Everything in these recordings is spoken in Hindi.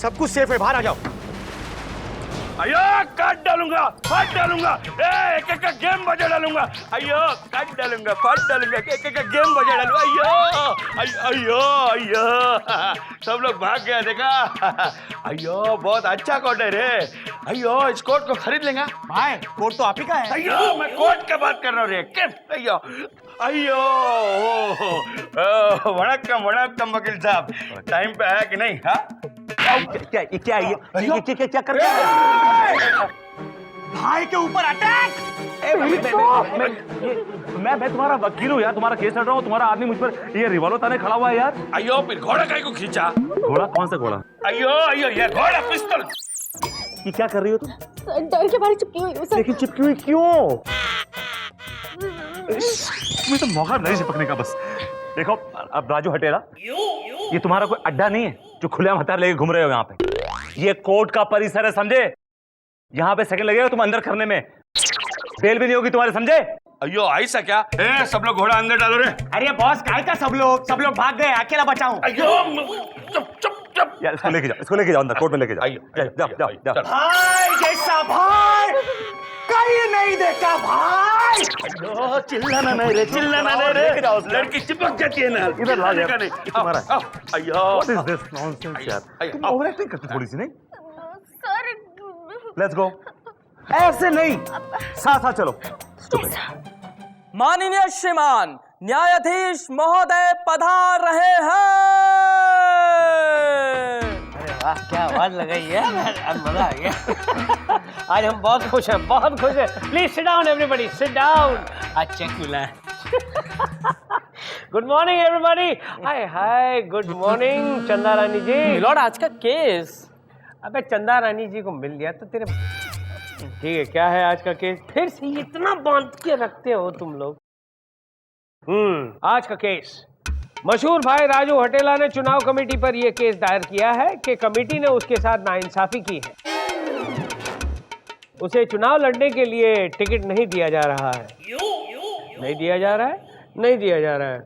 सब कुछ सेफ है, बाहर आ जाओ। अयो काट डालूंगा, फाड़ डालूंगा, एक एक गेम बजा डालूंगा। अयो काट डालूंगा, फाड़ डालूंगा, एक एक गेम बजा डालूंगा। अयो अयो अयो सब लोग भाग गया, देखा? अयो बहुत अच्छा कोट है रे। अयो इस कोट को खरीद लेंगे भाई। कोट तो आप ही का है। अयो मैं कोट की बात कर रहा हूँ रे। अयो अयो वणक्कम वणक्कम वकील साहब, टाइम पे आया कि नहीं? हाँ क्या कर रहे हैं? भाई के ऊपर अटैक! मैं तुम्हारा वकील हूँ यार, तुम्हारा केस लड़ रहा हूँ। तुम्हारा आदमी मुझ पर ये रिवॉल्वर ताने खड़ा हुआ है यार। अयो फिर घोड़ा काहे को खींचा? घोड़ा? कौन सा घोड़ा? अयो अयो ये घोड़ा पिस्तौल। ये क्या कर रही हो तुम? डर के मारे चिपकी हुई हूँ सर। लेकिन चिपकी हुई क्यों? तुम्हें तो मौका नहीं चिपकने का बस। देखो अब राजू हटेला, ये तुम्हारा कोई अड्डा नहीं है जो खुलेआम हथियार लेके घूम रहे हो यहाँ पे। ये कोर्ट का परिसर है, समझे? यहाँ पे सेकंड लगेगा तुम अंदर करने में, बेल भी नहीं होगी तुम्हारे, समझे? अयो ऐसा क्या? सब लोग घोड़ा अंदर डालो रे। अरे बॉस, काय का सब लोग भाग गए, अकेला बचा हूँ। अयो चुप चुप चुप यार इसको लेके जाओ अंदर, कोर्ट में लेके जाओ। जाओ। भाई जैसा भाई कहीं नहीं देखा भाई। चिल्लाना नहीं रे, चिल्लाना नहीं रे। लड़की चिपक जाती है ना। इधर ला यार, नहीं तुम्हारा। अयो What is this nonsense यार? तुम ओवर एक्टिंग करती थोड़ी सी, नहीं? Sir let's go. ऐसे नहीं, साथ साथ चलो। माननीय श्रीमान न्यायाधीश महोदय पधार रहे हैं। अरे वाह, क्या आवाज लगाई है, मजा आ गया। आज हम बहुत खुश हैं, बहुत खुश हैं। Please sit down everybody, sit down. अच्छा खुला। Good morning everybody. Hi hi, good morning Chanda Rani जी। मिलॉर्ड आज का केस। अबे चंदा रानी जी को मिल गया तो तेरे ठीक है। क्या है आज का केस? फिर से इतना बांध के रखते हो तुम लोग। आज का केस, मशहूर भाई राजू हटेला ने चुनाव कमेटी पर यह केस दायर किया है कि कमेटी ने उसके साथ नाइंसाफी की है। उसे चुनाव लड़ने के लिए टिकट नहीं दिया जा रहा है। नहीं दिया जा रहा है, नहीं दिया जा रहा है।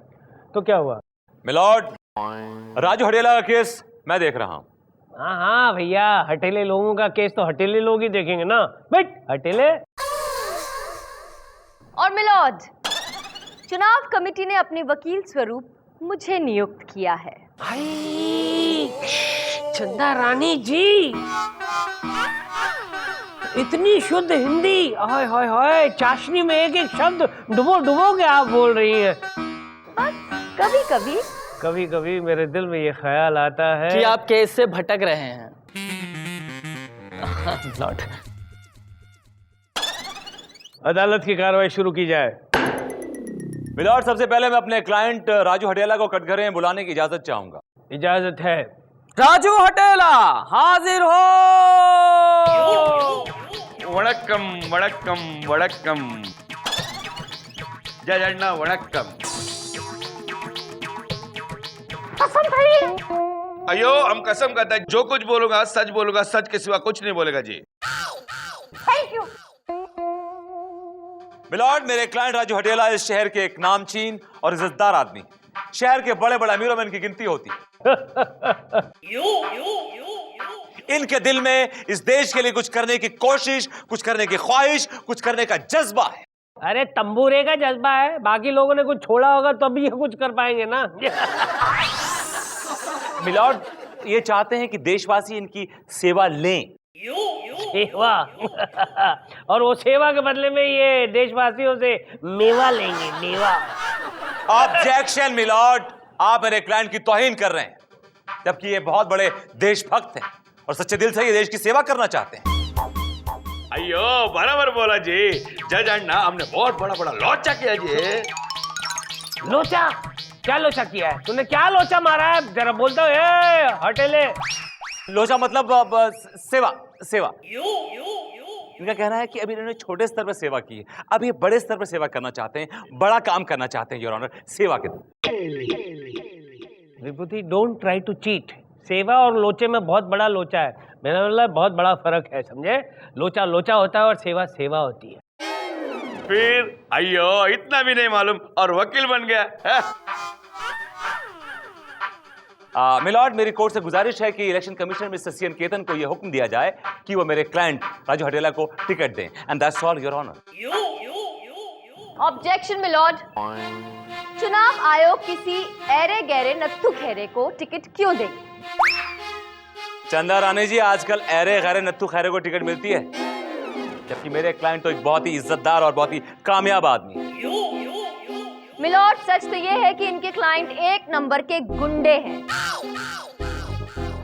तो क्या हुआ? मिलॉर्ड, राजू हटेला का केस मैं देख रहा हूँ। हाँ हाँ भैया, हटेले लोगों का केस तो हटेले लोग ही देखेंगे ना। बैठ हटेले। और मिलॉर्ड, चुनाव कमेटी ने अपने वकील स्वरूप मुझे नियुक्त किया है। चंदा रानी जी, इतनी शुद्ध हिंदी, हाय हाय हाय, चाशनी में एक एक शब्द डुबो डुबो के आप बोल रही हैं। बस कभी कभी कभी कभी मेरे दिल में ये ख्याल आता है कि आप केस से भटक रहे हैं। लॉर्ड, अदालत की कार्रवाई शुरू की जाए। मिलॉर्ड, सबसे पहले मैं अपने क्लाइंट राजू हटेला को कटघरे में बुलाने की इजाजत चाहूंगा। इजाजत है। राजू हटेला हाजिर हो। वणक्कम वणक्कम वणक्कम। जय जन्ना वणक्कम। अयो हम कसम करते हैं, जो कुछ बोलूंगा सच बोलूंगा, सच के सिवा कुछ नहीं बोलेगा जी। मिलॉर्ड, मेरे क्लाइंट राजू हटेला इस शहर के एक नामचीन और इज्जतदार आदमी, शहर के बड़े बड़े अमीरों में इनकी गिनती होती है। इनके दिल में इस देश के लिए कुछ करने की कोशिश, कुछ करने की ख्वाहिश, कुछ करने का जज्बा है। अरे तंबूरे का जज्बा है, बाकी लोगों ने कुछ छोड़ा होगा तब ये कुछ कर पाएंगे ना। मिलॉर्ड, ये चाहते हैं कि देशवासी इनकी सेवा लें। सेवा? और वो सेवा के बदले में ये देशवासियों से मेवा लेंगे, मेवा। ऑब्जेक्शन मिलॉर्ड, आप मेरे क्लाइंट की तौहीन कर रहे हैं, जबकि ये बहुत बड़े देशभक्त हैं और सच्चे दिल से ये देश की सेवा करना चाहते हैं। अयो बराबर बोला जी। जज अन्ना, हमने बहुत बड़ा बड़ा लोचा किया जी। लोचा? क्या लोचा किया है तूने? क्या लोचा मारा है जरा बोलता है। हटेले। लोचा मतलब सेवा, सेवा। इनका कहना है कि अभी इन्होंने छोटे स्तर पर सेवा की है, अब ये बड़े स्तर पर सेवा करना चाहते हैं, बड़ा काम करना चाहते हैं योर ऑनर, सेवा के लिए। विभूति, डोंट ट्राई टू चीट। सेवा और लोचे में बहुत बड़ा लोचा है, मेरा मतलब बहुत बड़ा फर्क है, समझे? लोचा लोचा होता है और सेवा सेवा होती है। फिर अयो इतना भी नहीं मालूम और वकील बन गया है? मिलॉर्ड, मेरी कोर्ट से गुजारिश है कि election commissioner mister CN Ketan को यह हुक्म दिया जाए कि वो मेरे क्लाइंट राजू हटेला को टिकट दें, and that's all your honour. Objection milord, चुनाव आयोग किसी ऐरे गहरे नत्थु खैरे को टिकट क्यों दे? चंदा रानी जी, आजकल ऐरे गैरे नत्थु खैरे को टिकट मिलती है, जबकि मेरे क्लाइंट तो एक बहुत ही इज्जतदार और बहुत ही कामयाब आदमी है। मिलॉर्ड, सच तो ये है कि इनके क्लाइंट एक नंबर के गुंडे हैं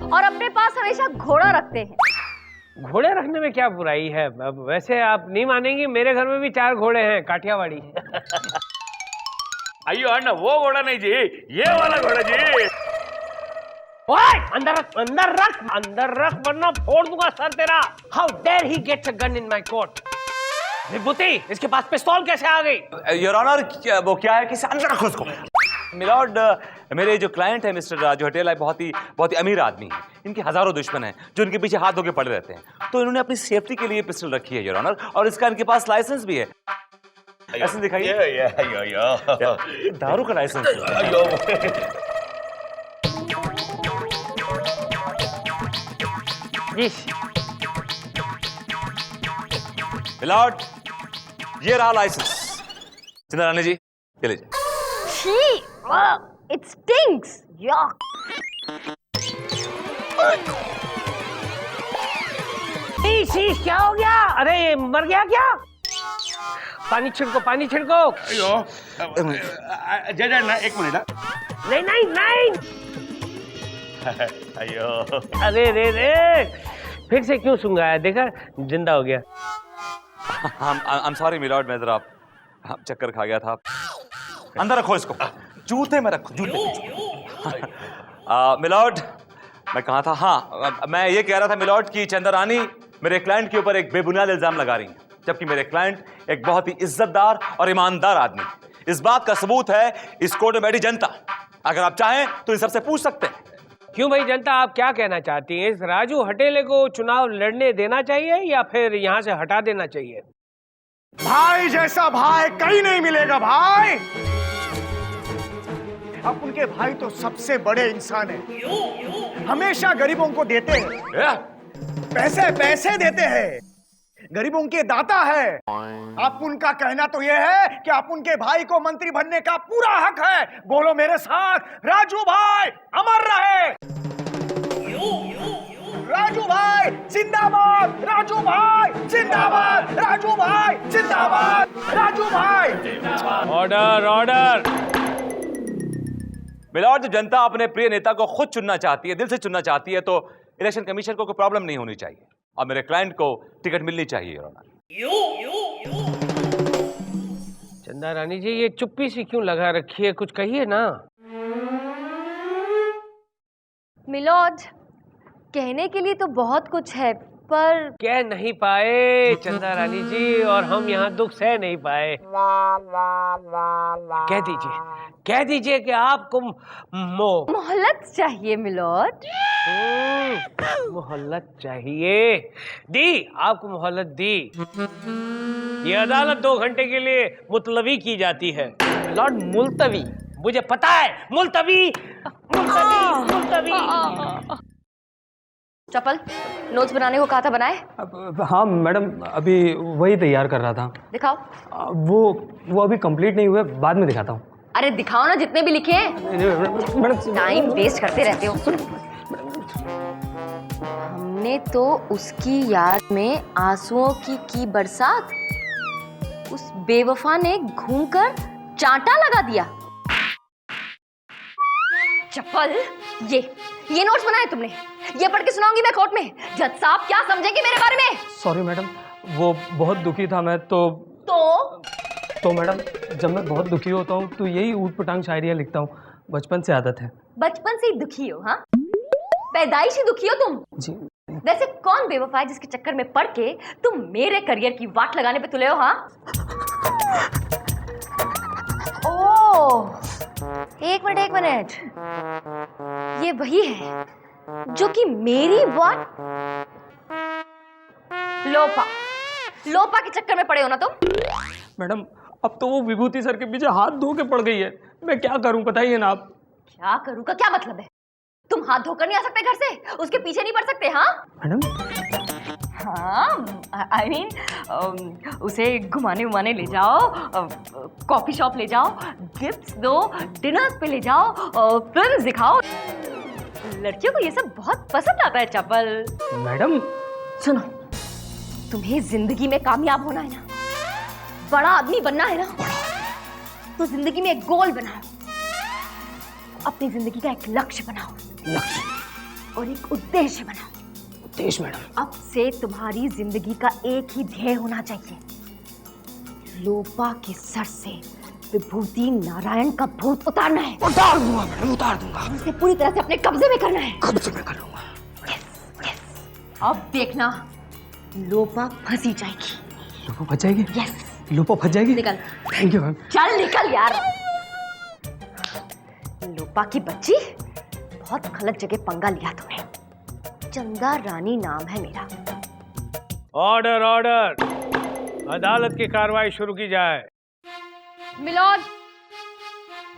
और अपने पास हमेशा घोड़ा रखते हैं। घोड़े रखने में क्या बुराई है? वैसे आप नहीं मानेंगे, मेरे घर में भी 4 घोड़े हैं, काठियावाड़ी। अयो अण्णा, वो घोड़ा नहीं जी, ये वाला घोड़ा जी। ओए, अंदर रख, अंदर रख, अंदर रख, वरना फोड़ दूंगा सर तेरा। How dare he gets a gun in my court? Vibhuti, इसके पास पिस्तौल कैसे आ गई? योर ऑनर, वो क्या है कि अंदर रखो उसको। मिलॉर्ड, मेरे जो क्लाइंट है मिस्टर राजू हटेला बहुत ही अमीर आदमी है। इनके हजारों दुश्मन हैं जो इनके पीछे हाथ धोके पड़े रहते हैं, तो इन्होंने अपनी सेफ्टी के लिए पिस्टल रखी है योर ऑनर, और इसका इनके पास लाइसेंस भी है। लाइसेंस दिखाइए। दारू का लाइसेंस। मिलॉर्ड, ये रहा लाइसेंस। चंदा रानी जी, ये लीजिए। छी, it stinks. Yuck. शीश, क्या हो गया? अरे ये मर गया क्या? पानी छिड़को, पानी छिड़को। अयो जज अण्णा, एक मिनिट। नहीं नहीं नहीं। अयो अरे रे रे, फिर से क्यों सुंगाया? देखा, जिंदा हो गया। I'm sorry मिलॉर्ड, मैं जरा चक्कर खा गया था। अंदर रखो इसको, जूते में रखो, जूते में। मिलॉर्ड, मैं कहा था, हाँ, मैं ये कह रहा था मिलॉर्ड कि चंदा रानी मेरे क्लाइंट के ऊपर एक बेबुनियाद इल्जाम लगा रही है, जबकि मेरे क्लाइंट एक बहुत ही इज्जतदार और ईमानदार आदमी है। इस बात का सबूत है इस कोर्ट में बैठी जनता। अगर आप चाहें तो इन सबसे पूछ सकते हैं। क्यों भाई जनता, आप क्या कहना चाहती हैं? इस राजू हटेले को चुनाव लड़ने देना चाहिए या फिर यहाँ से हटा देना चाहिए? भाई जैसा भाई कहीं नहीं मिलेगा भाई। अब उनके भाई तो सबसे बड़े इंसान हैं, हमेशा गरीबों को देते हैं, पैसे पैसे देते हैं, गरीबों के दाता है। आप उनका कहना तो यह है कि आप उनके भाई को मंत्री बनने का पूरा हक है। बोलो मेरे साथ, राजू भाई अमर रहे, राजू भाई जिंदाबाद, राजू भाई जिंदाबाद, राजू भाई जिंदाबाद, राजू भाई। Order, order. मिलॉर्ड, जब जनता अपने प्रिय नेता को खुद चुनना चाहती है, दिल से चुनना चाहती है, तो इलेक्शन कमीशन को कोई प्रॉब्लम नहीं होनी चाहिए और मेरे क्लाइंट को टिकट मिलनी चाहिए योर ऑनर। चंदा रानी जी, ये चुप्पी सी क्यों लगा रखी है? कुछ कहिए ना। मिलॉर्ड, कहने के लिए तो बहुत कुछ है, पर कह नहीं पाए चंदा रानी जी, और हम यहाँ दुख सह नहीं पाए। कह दीजिए कि आपको मोहलत चाहिए मिलॉर्ड। मोहल्लत चाहिए। दी, आपको मोहल्लत दी। ये अदालत 2 घंटे के लिए मुलतवी की जाती है। लॉर्ड, मुलतवी? मुझे पता है, मुलतवी मुलतवी मुलतवी। चपल, नोट्स बनाने को कहा था, बनाए? हाँ मैडम, अभी वही तैयार कर रहा था। दिखाओ। वो अभी कंप्लीट नहीं हुए, बाद में दिखाता हूँ। अरे दिखाओ ना, जितने भी लिखे हैं। मैडम, टाइम वेस्ट करते रहते हो। हमने तो उसकी याद में आंसुओं की बरसात, उस बेवफा ने घूमकर चांटा लगा दिया। चप्पल, ये नोट्स बनाए तुमने? ये पढ़ के सुनाऊंगी मैं कोर्ट में। जज साहब क्या समझेंगे मेरे बारे में? सॉरी मैडम, वो बहुत दुखी था मैं तो मैडम, जब मैं बहुत दुखी होता हूँ तो यही ऊट पटांग शायरियाँ लिखता हूँ। बचपन से आदत है। बचपन से ही दुखी हो? हाँ, पैदाइशी दुखी हो तुम? जी। वैसे कौन बेवफा है जिसके चक्कर में पड़ के तुम मेरे करियर की वाट लगाने पे तुले हो? हाँ, ओह, एक मिनट, ये वही है जो कि मेरी वाट लोपा के चक्कर में पड़े हो ना तुम? मैडम, अब तो वो विभूति सर के पीछे हाथ धो के पड़ गई है। मैं क्या करूं, बताइए ना आप। क्या करूं का क्या मतलब है? तुम हाथ धोकर नहीं आ सकते घर से? उसके पीछे नहीं पड़ सकते? हाँ मैडम हाँ, आई मीन उसे घुमाने उमाने ले जाओ, कॉफी शॉप ले जाओ, गिफ्ट्स दो, डिनर पे ले जाओ, फिल्म दिखाओ। लड़कियों को ये सब बहुत पसंद आता है चपल। मैडम सुनो, तुम्हें जिंदगी में कामयाब होना है ना, बड़ा आदमी बनना है ना, तो जिंदगी में एक गोल बनाओ, अपनी जिंदगी का एक लक्ष्य बनाओ, लक्ष्य और एक उद्देश्य बनाओ। उद्देश्य मैडम? अब से तुम्हारी जिंदगी का एक ही ध्येय होना चाहिए, लोपा के सर से विभूति नारायण का भूत उतारना है। उतार दूंगा मैडम, उतार दूंगा। उसे पूरी तरह से अपने कब्जे में करना है। कब्जे में कर लूंगा। अब देखना, लोपा फंसी जाएगी। लोपो फंस जाएगी? यस। लोपो फंस जाएगी? निकल। Thank you ma'am. चल निकल यार। लोपा की बच्ची, बहुत गलत जगह पंगा लिया तुमने। चंदा रानी नाम है मेरा। ऑर्डर ऑर्डर, अदालत की कार्रवाई शुरू की जाए। मिलॉर्ड,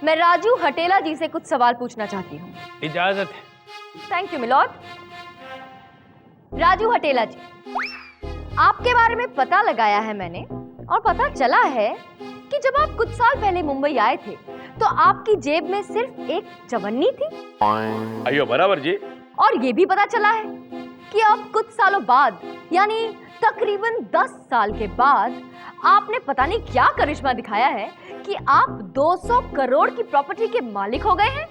मैं राजू हटेला जी से कुछ सवाल पूछना चाहती हूँ। इजाजत है। Thank you milord. राजू हटेला जी, आपके बारे में पता लगाया है मैंने, और पता चला है कि जब आप कुछ साल पहले मुंबई आए थे तो आपकी जेब में सिर्फ एक चवन्नी थी। अयो बराबर जी। और ये भी पता चला है कि अब कुछ सालों बाद, यानी तकरीबन 10 साल के बाद, आपने पता नहीं क्या करिश्मा दिखाया है कि आप 200 करोड़ की प्रॉपर्टी के मालिक हो गए हैं।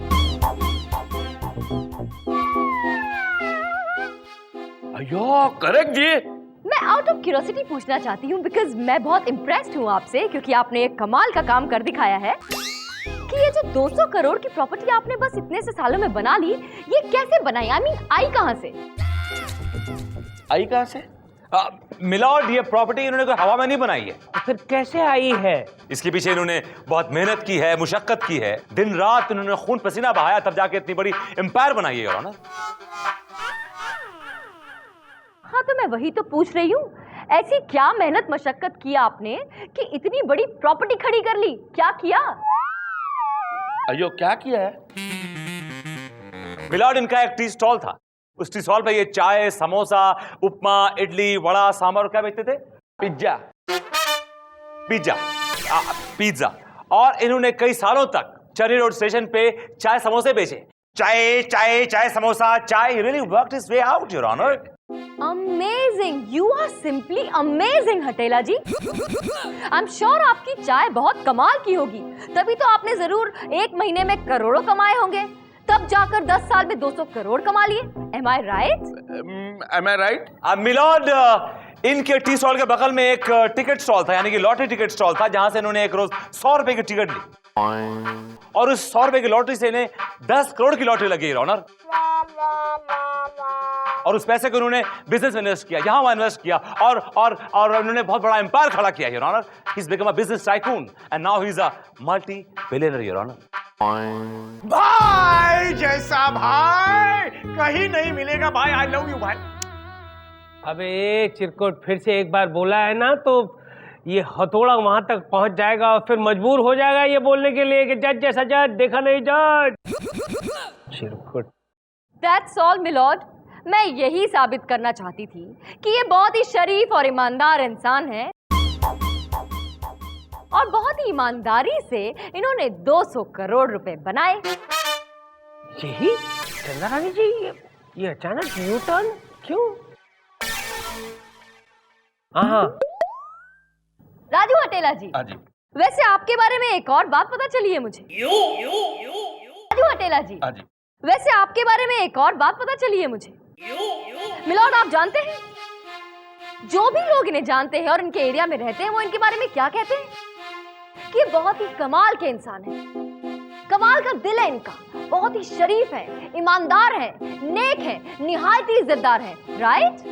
अयो करेक्ट जी। मैं आउट ऑफ क्यूरियोसिटी पूछना चाहती हूँ, बिकॉज मैं बहुत इम्प्रेस्ड हूँ आपसे, क्योंकि आपने एक कमाल का काम कर दिखाया है कि ये जो 200 करोड़ की प्रॉपर्टी आपने बस इतने से सालों में बना ली, ये कैसे बनाई? आई मीन आई कहाँ से? आई कहाँ से? मिलॉर्ड, ये प्रॉपर्टी इन्होंने कोई हवा में नहीं बनाई है। तो फिर कैसे आई है? इसके पीछे इन्होंने बहुत मेहनत की है, मुशक्कत की है, दिन रात इन्होंने खून पसीना बहाया, तब जाके इतनी बड़ी एम्पायर बनाई है। Your honour. हाँ, तो मैं वही तो पूछ रही हूँ, ऐसी क्या मेहनत मशक्कत की आपने कि इतनी बड़ी प्रॉपर्टी खड़ी कर ली? क्या किया? अयो क्या किया है? मिलॉर्ड, इनका एक टी स्टॉल था। उस टी स्टॉल पे ये चाय, समोसा, उपमा, इडली, वड़ा, सांभर और क्या बेचते थे? पिज्जा। पिज्जा। पिज्जा। और इन्होंने कई सालों तक चेरी रोड स्टेशन पे चाय समोसे बेचे। चाय चाय चाय समोसा चाय। He really worked his way out, Your Honor. Amazing! You are simply amazing, हटेला जी। I'm sure आपकी चाय बहुत कमाल की होगी, तभी तो आपने जरूर एक महीने में करोड़ों कमाए होंगे, तब जाकर 10 साल में 200 करोड़ कमा लिए। Am I right? Am I right? Milord, इनके टी स्टॉल के बगल में एक टिकट स्टॉल था, यानी कि लॉटरी टिकट स्टॉल था, जहां से इन्होंने एक रोज 100 रुपए की टिकट ली, और उस 100 रुपए की लॉटरी से इन्हें 10 करोड़ की लॉटरी लगी, ऑनर। और उस पैसे को उन्होंने बिजनेस में इन्वेस्ट किया, यहां वहां इन्वेस्ट किया, और उन्होंने बहुत बड़ा एम्पायर खड़ा किया, your honour. He is become a business tycoon and now he is a multi billionaire, your honour. भाई जैसा भाई कहीं नहीं मिलेगा भाई। आई लव यू भाई। अबे चिरकुट, फिर से एक बार बोला है ना तो ये हथौड़ा वहां तक पहुंच जाएगा, और फिर मजबूर हो जाएगा ये बोलने के लिए कि जज जैसा जज, देखा नहीं जज। चिरकुट। That's all, milord. मैं यही साबित करना चाहती थी कि ये बहुत ही शरीफ और ईमानदार इंसान है, और बहुत ही ईमानदारी से इन्होंने 200 करोड़ रुपए बनाए। यही चंदा रानी जी, ये अचानक यू टर्न क्यों? हाँ राजू हटेला जी, हाँ जी। वैसे आपके बारे में एक और बात पता चली है मुझे। राजू हटेला जी, हाँ जी। वैसे आपके बारे में एक और बात पता चली है मुझे। मिलॉर्ड, आप जानते हैं, जो भी लोग इन्हें जानते हैं और इनके एरिया में रहते हैं, वो इनके बारे में क्या कहते हैं कि ये बहुत ही कमाल के इंसान हैं, कमाल का दिल है इनका, बहुत ही शरीफ है, ईमानदार है, नेक है, निहायत ही इज्जतदार है। राइट?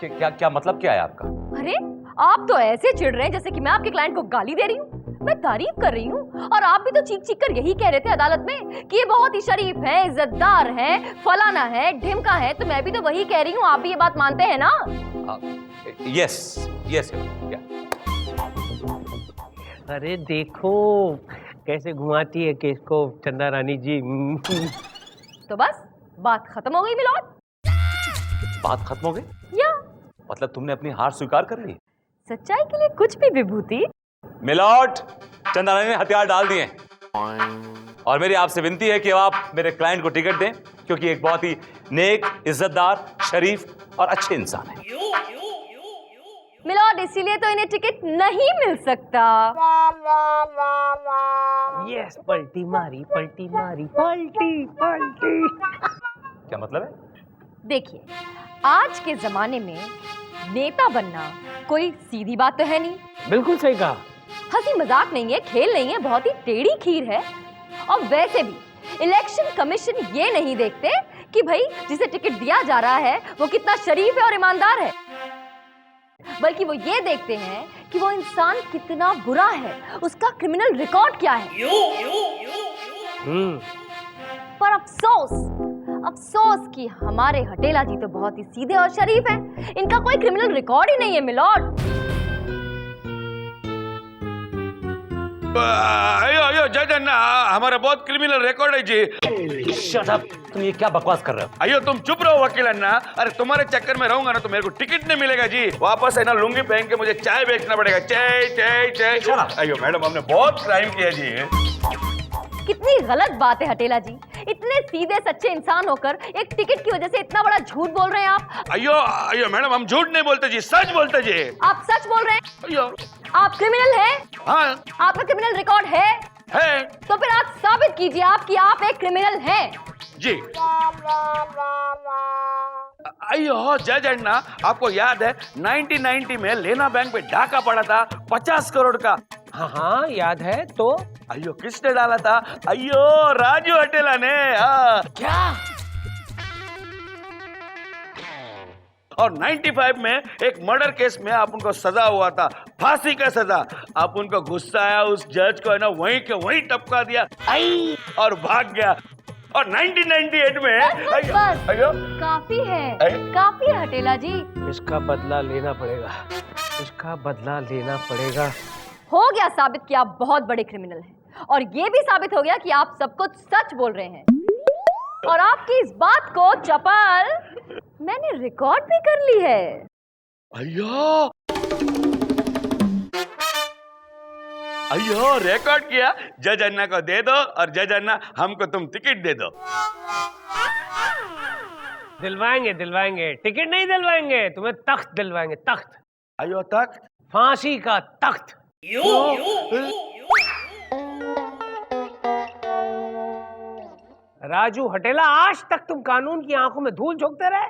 क्या क्या मतलब क्या है आपका? अरे आप तो ऐसे चिढ़ रहे हैं जैसे कि मैं आपके क्लाइंट को गाली दे रही हूँ। मैं तारीफ कर रही हूँ, और आप भी तो चीख चीख कर यही कह रहे थे अदालत में कि ये बहुत ही शरीफ है, इज्जतदार है, फलाना है, ढिमका है, तो मैं भी तो वही कह रही हूँ। आप भी ये बात मानते हैं ना? Yes yes. अरे देखो कैसे घुमाती है केस को चंदा रानी जी। तो बस बात खत्म हो गई मिलोड। बात खत्म हो गई? या मतलब तुमने अपनी हार स्वीकार कर ली? सच्चाई के लिए कुछ भी विभूति। मिलॉर्ड, चंदा रानी ने हथियार डाल दिए और मेरी आपसे विनती है कि आप मेरे क्लाइंट को टिकट दें, क्योंकि एक बहुत ही नेक, इज्जतदार, शरीफ और अच्छे इंसान है। मिलॉर्ड, इसीलिए तो इन्हें टिकट नहीं मिल सकता। यस, पलटी मारी, पलटी मारी, पलटी पलटी। क्या मतलब है? देखिए, आज के जमाने में नेता बनना कोई सीधी बात तो है नहीं। बिल्कुल सही कहा। हंसी मजाक नहीं है, खेल नहीं है, बहुत ही टेढ़ी खीर है। और वैसे भी इलेक्शन कमीशन ये नहीं देखते कि भाई जिसे टिकट दिया जा रहा है वो कितना शरीफ है और ईमानदार है, बल्कि वो ये देखते हैं कि वो इंसान कितना बुरा है, उसका क्रिमिनल रिकॉर्ड क्या है। पर अफसोस कि हमारे हटेला जी तो बहुत ही सीधे और शरीफ हैं। इनका कोई क्रिमिनल रिकॉर्ड ही नहीं है मिलॉर्ड। अयो जज अन्ना, हमारा बहुत क्रिमिनल रिकॉर्ड है जी। शट अप, तुम ये क्या बकवास कर रहे हो? अयो तुम चुप रहो वकील अन्ना। अरे तुम्हारे चक्कर में रहूंगा ना तो मेरे को टिकट नहीं मिलेगा जी। वापस है ना लुंगी पहन के मुझे चाय बेचना पड़ेगा। चाय चाय चाय। अयो मैडम, हमने बहुत क्राइम किया जी। कितनी गलत बात है हटेला जी, इतने सीधे सच्चे इंसान होकर एक टिकट की वजह से इतना बड़ा झूठ बोल रहे हैं आप। अयो मैडम, हम झूठ नहीं बोलते जी, सच बोलते जी। आप सच बोल रहे हैं? अयो आप क्रिमिनल हैं? हाँ आपका क्रिमिनल रिकॉर्ड है? तो फिर आप साबित कीजिए कि आप एक क्रिमिनल हैं। जी। अयो जज अन्ना, आपको याद है 1990 में लेना बैंक पे डाका पड़ा था 50 करोड़ का? हाँ हाँ याद है। तो अयो किसने डाला था? अयो राजू हटेला ने। क्या? और 95 में एक मर्डर केस में आप उनको सजा हुआ था, फांसी का सजा। आप उनको गुस्सा आया, उस जज को है ना वहीं के वहीं टपका दिया और भाग गया। और 1998 में बस, अयो काफी है, काफी है हटेला जी। इसका बदला लेना पड़ेगा, इसका बदला लेना पड़ेगा। हो गया साबित कि आप बहुत बड़े क्रिमिनल हैं, और ये भी साबित हो गया कि आप सब कुछ सच बोल रहे हैं। और आपकी इस बात को चपल मैंने रिकॉर्ड भी कर ली है। अयो रिकॉर्ड किया। जज अन्ना को दे दो और जज अन्ना हमको तुम टिकट दे दो। दिलवाएंगे दिलवाएंगे, टिकट नहीं दिलवाएंगे, तुम्हें तख्त दिलवाएंगे, तख्त। अयो तख्त? फांसी का तख्त। राजू हटेला, आज तक तुम कानून की आंखों में धूल झोंकते रहे,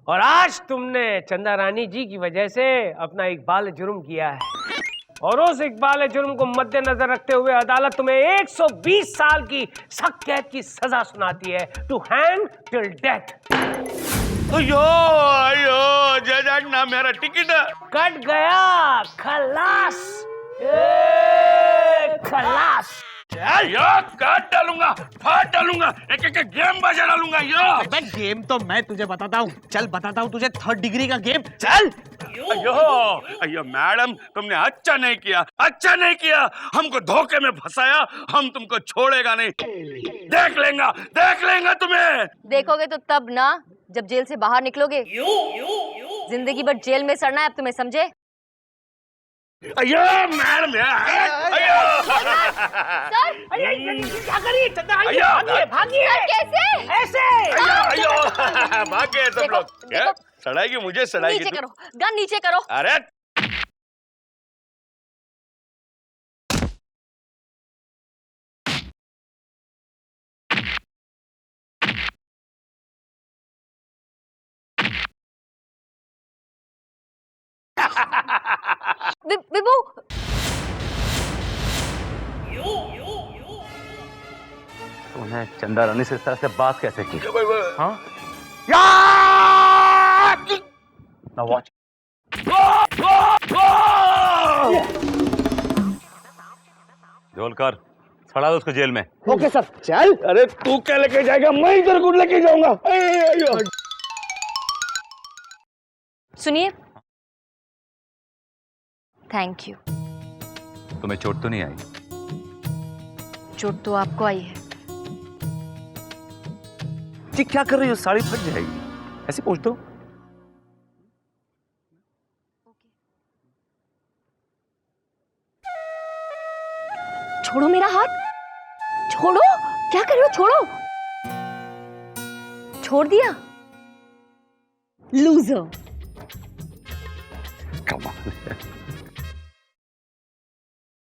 और आज तुमने चंदा रानी जी की वजह से अपना इकबाल जुर्म किया है, और उस इकबाल जुर्म को मद्देनजर रखते हुए अदालत तुम्हें 120 साल की सख्त कैद की सजा सुनाती है, टू हैंग टिल डेथ। अयो जज अन्ना, मेरा टिकट कट गया, खलास, खलास। यो काट डालूंगा, फाड़ डालूंगा, एक एक गेम बजा डालूंगा। यो गेम तो मैं तुझे बताता हूँ, चल बताता हूँ तुझे 3rd डिग्री का गेम, चल। अयो मैडम, तुमने अच्छा नहीं किया, अच्छा नहीं किया। हमको धोखे में फंसाया, हम तुमको छोड़ेगा नहीं। देख लेंगा तुम्हें। देखोगे तो तब ना, जब जेल से बाहर निकलोगे। जिंदगी भर जेल में सड़ना है अब तुम्हें, समझे? अयो मैडम, अयो सर, क्या करिए चंदा? भागिए, भागिए। कैसे? ऐसे। अयो भाग गए सब लोग। सड़ाएगी मुझे, सड़ाएगी। नीचे करो, गन नीचे करो। अरे विभू, तुमने चंदा रानी से इस तरह से बात कैसे की? हाँ? Now watch. जोलकर, सड़ा दो उसको जेल में। ओके सर, चल। अरे तू क्या लेके जाएगा? मैं इधर को लेके जाऊंगा। सुनिए, थैंक यू। तुम्हें चोट तो नहीं आई? चोट तो आपको आई है, जी क्या कर रही हो, साड़ी फट जाएगी, ऐसे पूछ दो। छोड़ो मेरा हाथ, छोड़ो, क्या कर रहे हो, छोड़ो। छोड़ दिया, लूजर। कमाल है।